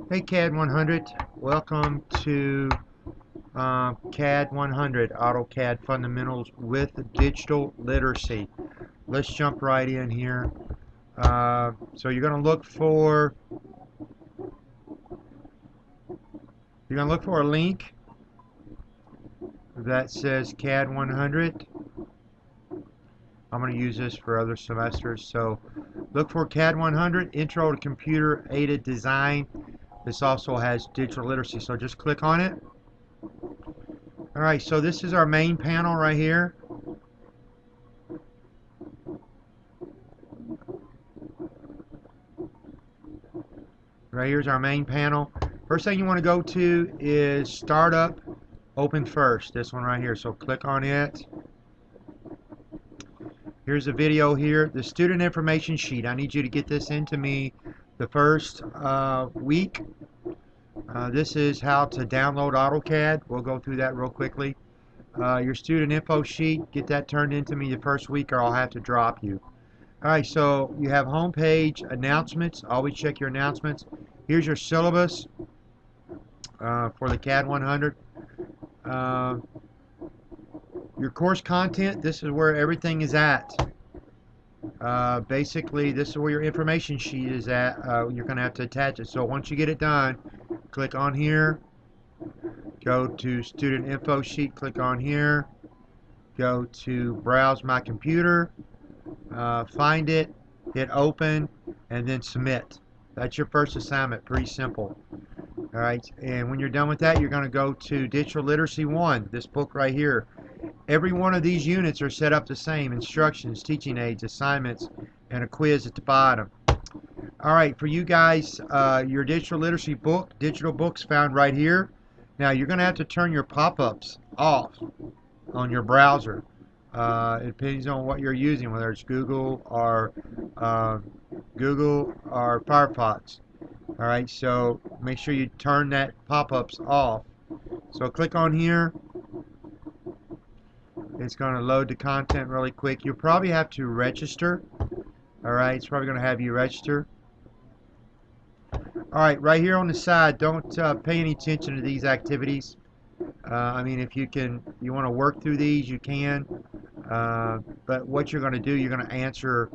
Hey CAD 100, welcome to CAD 100, AutoCAD Fundamentals with Digital Literacy. Let's jump right in here. So you're going to look for a link that says CAD 100. I'm going to use this for other semesters. So look for CAD 100, Intro to Computer Aided Design. This also has digital literacy, so just click on it. Alright, so this is our main panel right here. Right here's our main panel. First thing you want to go to is Startup, Open First. This one right here. So click on it. Here's a video here. The student information sheet. I need you to get this into me the first week. This is how to download AutoCAD. We'll go through that real quickly. Your student info sheet, get that turned into me the first week or I'll have to drop you. Alright, so you have home page, announcements. Always check your announcements. Here's your syllabus for the CAD 100. Your course content, this is where everything is at. Basically, this is where your information sheet is at. You're going to have to attach it. So once you get it done, click on here. Go to Student Info Sheet. Click on here. Go to Browse My Computer. Find it. Hit Open. And then Submit. That's your first assignment. Pretty simple. Alright, and when you're done with that, you're going to go to Digital Literacy 1. This book right here. Every one of these units are set up the same. Instructions, teaching aids, assignments, and a quiz at the bottom. Alright, for you guys, your digital literacy book, digital books found right here. Now, you're going to have to turn your pop-ups off on your browser. It depends on what you're using, whether it's Google or Firefox. Alright, so make sure you turn that pop-ups off. So click on here. It's going to load the content really quick. You'll probably have to register. Alright, it's probably going to have you register. Alright, right here on the side, don't pay any attention to these activities. I mean, if you want to work through these, you can. But what you're going to do, you're going to answer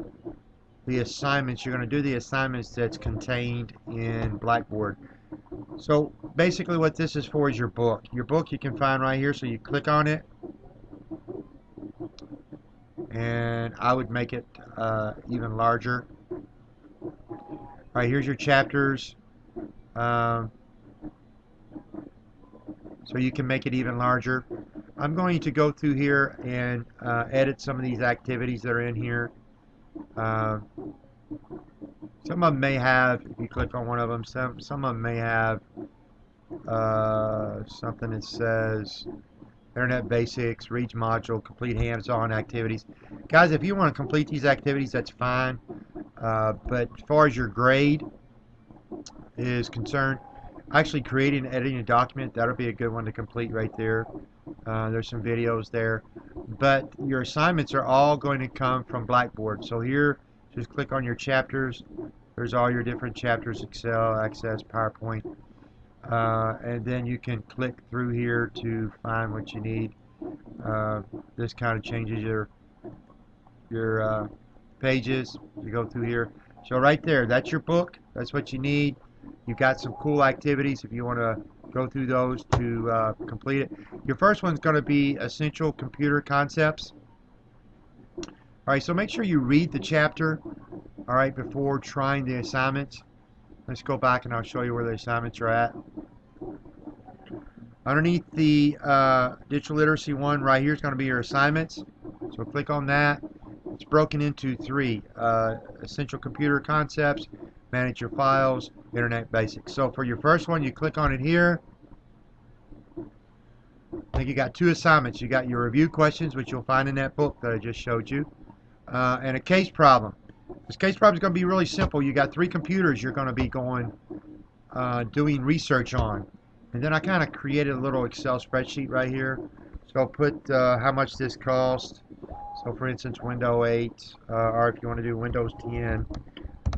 the assignments. You're going to do the assignments that's contained in Blackboard. So basically what this is for is your book. Your book you can find right here, so you click on it. And I would make it even larger. Alright, here's your chapters. So you can make it even larger. I'm going to go through here and edit some of these activities that are in here. Some of them may have, if you click on one of them, some of them may have something that says Internet Basics, Reach Module, complete hands-on activities. Guys, if you want to complete these activities, that's fine. But as far as your grade is concerned, actually creating and editing a document, that'll be a good one to complete right there. There's some videos there. But your assignments are all going to come from Blackboard. So here, just click on your chapters. There's all your different chapters, Excel, Access, PowerPoint. And then you can click through here to find what you need. This kind of changes your pages. You go through here. So right there, that's your book. That's what you need. You've got some cool activities if you want to go through those to complete it. Your first one's going to be Essential Computer Concepts. Alright, so make sure you read the chapter, alright, before trying the assignments. Let's go back and I'll show you where the assignments are at. Underneath the Digital Literacy 1 right here is going to be your assignments. So click on that. It's broken into three. Essential Computer Concepts, Manage Your Files, Internet Basics. So for your first one, you click on it here. I think you got two assignments. You got your review questions, which you'll find in that book that I just showed you, and a case problem. This case problem is going to be really simple. You got three computers you're going to be doing research on. And then I kind of created a little Excel spreadsheet right here. So I'll put how much this cost. So for instance, Windows 8, or if you want to do Windows 10,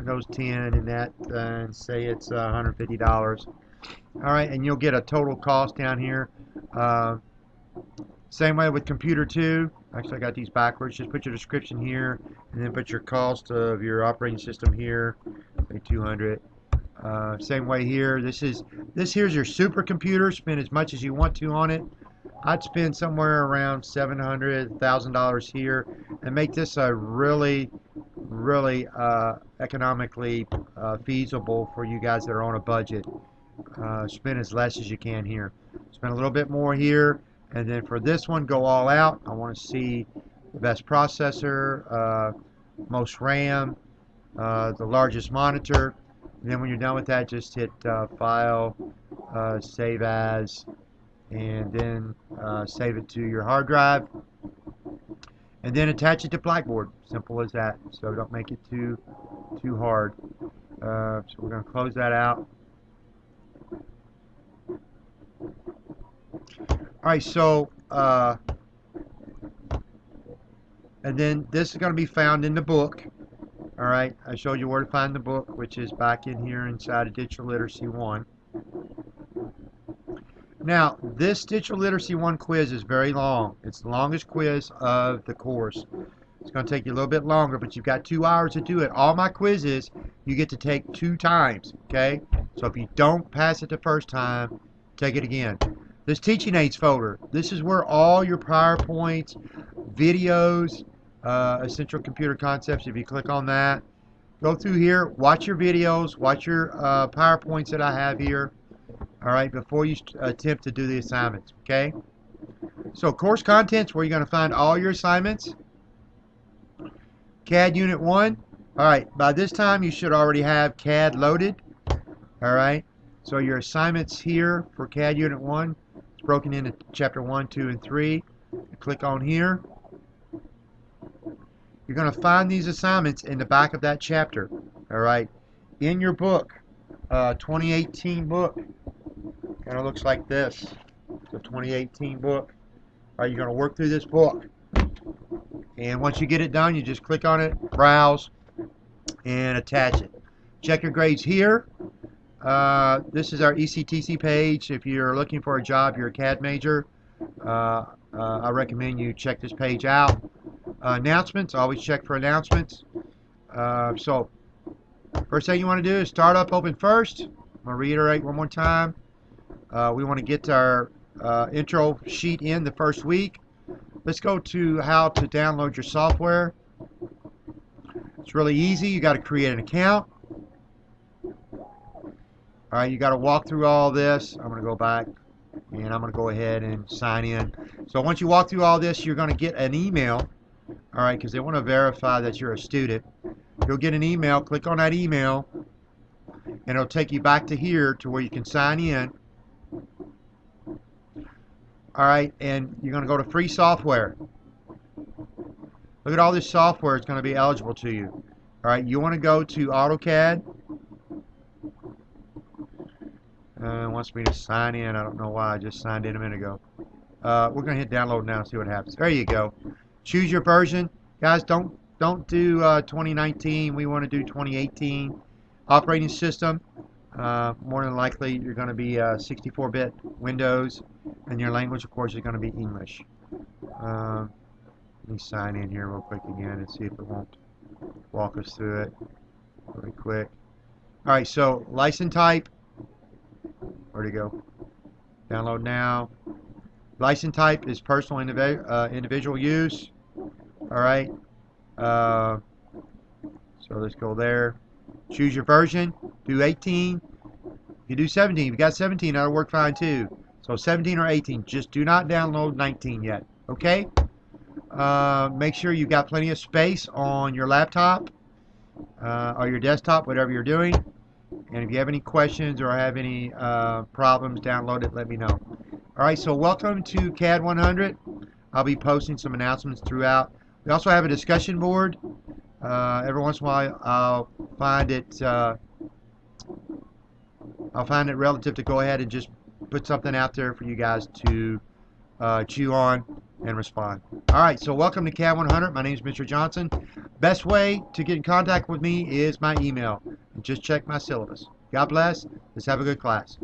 Windows 10 and that, and say it's $150. Alright, and you'll get a total cost down here. Same way with computer 2. Actually, I got these backwards. Just put your description here, and then put your cost of your operating system here, say 200. Same way here. This here's your supercomputer. Spend as much as you want to on it. I'd spend somewhere around $700, $1,000 here, and make this a really economically feasible for you guys that are on a budget. Spend as less as you can here. Spend a little bit more here, and then for this one, go all out. I want to see the best processor, most RAM, the largest monitor. And then when you're done with that, just hit File, Save As, and then save it to your hard drive. And then attach it to Blackboard. Simple as that. So don't make it too hard. So we're going to close that out. Alright, so and then this is going to be found in the book. Alright, I showed you where to find the book, which is back in here inside of Digital Literacy 1. Now, this Digital Literacy 1 quiz is very long. It's the longest quiz of the course. It's going to take you a little bit longer, but you've got 2 hours to do it. All my quizzes, you get to take 2 times, okay? So if you don't pass it the first time, take it again. This Teaching Aids folder, this is where all your PowerPoints, videos, Essential Computer Concepts, if you click on that, go through here, watch your videos, watch your PowerPoints that I have here. Alright, before you attempt to do the assignments, okay? So, course contents, where you're going to find all your assignments. CAD Unit 1. Alright, by this time you should already have CAD loaded. Alright, so your assignments here for CAD Unit 1, it's broken into Chapter 1, 2, and 3. You click on here. You're going to find these assignments in the back of that chapter. Alright, in your book, 2018 book. Kind of looks like this. The 2018 book. Alright, you're going to work through this book. And once you get it done, you just click on it, browse, and attach it. Check your grades here. This is our ECTC page. If you're looking for a job, you're a CAD major, I recommend you check this page out. Announcements, always check for announcements. So, first thing you want to do is start up Open First. I'm going to reiterate one more time. We want to get our intro sheet in the first week. Let's go to how to download your software. It's really easy. You got to create an account. Alright, you got to walk through all this. I'm going to go back and I'm going to go ahead and sign in. So once you walk through all this, you're going to get an email. Alright, because they want to verify that you're a student. You'll get an email. Click on that email and it'll take you back to here to where you can sign in. Alright, and you're going to go to free software. Look at all this software that's going to be eligible to you. Alright, you want to go to AutoCAD. It wants me to sign in. I don't know why. I just signed in a minute ago. We're going to hit download now and see what happens. There you go. Choose your version. Guys, don't do 2019. We want to do 2018. Operating system. More than likely, you're going to be 64-bit Windows. And your language, of course, is going to be English. Let me sign in here real quick again and see if it won't walk us through it really quick. Alright, so license type. Where'd it go? Download now. License type is personal individual use. Alright. So let's go there. Choose your version. Do 18. You do 17. If you got 17, that'll work fine too. So 17 or 18. Just do not download 19 yet. Okay? Make sure you've got plenty of space on your laptop or your desktop, whatever you're doing. And if you have any questions or have any problems, download it, let me know. Alright, so welcome to CAD 100. I'll be posting some announcements throughout. We also have a discussion board. Every once in a while I'll find it relative to go ahead and just put something out there for you guys to chew on and respond. Alright, so welcome to CAD 100. My name is Mr. Johnson. Best way to get in contact with me is my email. And just check my syllabus. God bless. Let's have a good class.